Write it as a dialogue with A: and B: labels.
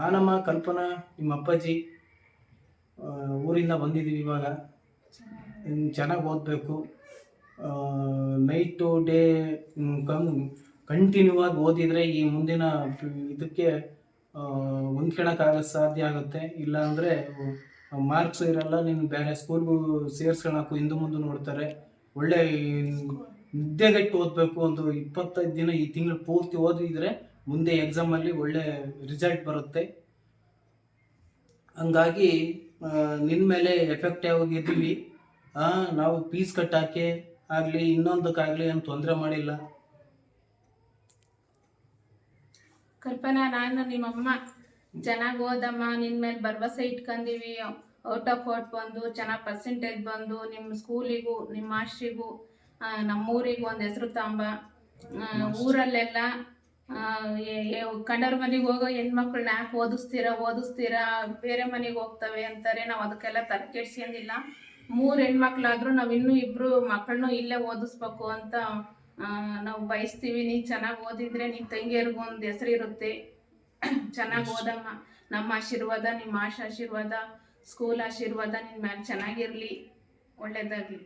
A: ನಾನಮ್ಮ ಕಲ್ಪನಾ ನಿಮ್ಮ ಅಪ್ಪಾಜಿ ಊರಿಂದ ಬಂದಿದ್ದೀವಿ ಇವಾಗ. ಚೆನ್ನಾಗಿ ಓದಬೇಕು. ನೈಟು ಡೇ ಕಂಟಿನ್ಯೂ ಆಗಿ ಓದಿದರೆ ಈ ಮುಂದಿನ ಇದಕ್ಕೆ ಹೊಂದ್ಕೊಳಕ್ಕಾಗೋ ಸಾಧ್ಯ ಆಗುತ್ತೆ. ಇಲ್ಲಾಂದರೆ ಮಾರ್ಕ್ಸ್ ಇರಲ್ಲ, ನೀನು ಬೇರೆ ಸ್ಕೂಲ್ಗೂ ಸೇರಿಸ್ಕೊಳಕ್ಕೂ ಹಿಂದೆ ಮುಂದೆ ನೋಡ್ತಾರೆ. ಒಳ್ಳೆ ನಿದ್ದೆಗೆಟ್ಟು ಓದಬೇಕು. ಒಂದು 25 ದಿನ ಈ ತಿಂಗಳು ಪೂರ್ತಿ ಓದಿದರೆ ಮುಂದೆ ಎಕ್ಸಾಮಲ್ಲಿ ಒಳ್ಳೆ ರಿಸಲ್ಟ್ ಬರುತ್ತೆ. ಹಂಗಾಗಿ ನಿನ್ನ ಮೇಲೆ ಎಫೆಕ್ಟ್ ಆಗಿದ್ದೀವಿ. ನಾವು ಫೀಸ್ ಕಟ್ಟೋಕ್ಕೆ ಆಗಲಿ ಇನ್ನೊಂದಕ್ಕಾಗಲಿ ಏನು ತೊಂದರೆ ಮಾಡಿಲ್ಲ.
B: ಕಲ್ಪನಾ, ನಾನು ನಿಮ್ಮಮ್ಮ ಚೆನ್ನಾಗಿ ಓದಮ್ಮ, ನಿನ್ನ ಮೇಲೆ ಭರವಸೆ ಇಟ್ಕೊಂಡಿವಿ. ಔಟ್ ಆಫ್ ಔಟ್ ಬಂದು ಚೆನ್ನಾಗಿ ಪರ್ಸೆಂಟೇಜ್ ಬಂದು ನಿಮ್ಮ ಸ್ಕೂಲಿಗೂ ನಿಮ್ಮ ಮಾಸ್ಟ್ರಿಗೂ ನಮ್ಮೂರಿಗೂ ಒಂದು ಹೆಸರು ತಾಂಬ. ಊರಲ್ಲೆಲ್ಲ ಕಂಡವ್ರ ಮನೆಗೆ ಹೋಗೋ ಹೆಣ್ಮಕ್ಳನ್ನ ಯಾಕೆ ಓದಿಸ್ತೀರಾ ಬೇರೆ ಮನೆಗೆ ಹೋಗ್ತವೆ ಅಂತಾರೆ. ನಾವು ಅದಕ್ಕೆಲ್ಲ ತಲೆ ಕೆಡ್ಸ್ಕೊಂಡಿಲ್ಲ. 3 ಹೆಣ್ಮಕ್ಳಾದರೂ ನಾವು ಇನ್ನೂ 2 ಮಕ್ಕಳನ್ನೂ ಇಲ್ಲೇ ಓದಿಸ್ಬೇಕು ಅಂತ ನಾವು ಬಯಸ್ತೀವಿ. ನೀನು ಚೆನ್ನಾಗಿ ಓದಿದರೆ ನಿಮ್ಮ ತಂಗಿಯರಿಗೂ ಒಂದು ಹೆಸರಿರುತ್ತೆ. ಚೆನ್ನಾಗಿ ಓದಮ್ಮ. ನಮ್ಮ ಆಶೀರ್ವಾದ, ನಿಮ್ಮ ಆಶೀರ್ವಾದ, ಸ್ಕೂಲ್ ಆಶೀರ್ವಾದ ನಿನ್ನ ಮೇಲೆ ಚೆನ್ನಾಗಿರಲಿ. ಒಳ್ಳೆಯದಾಗಲಿ.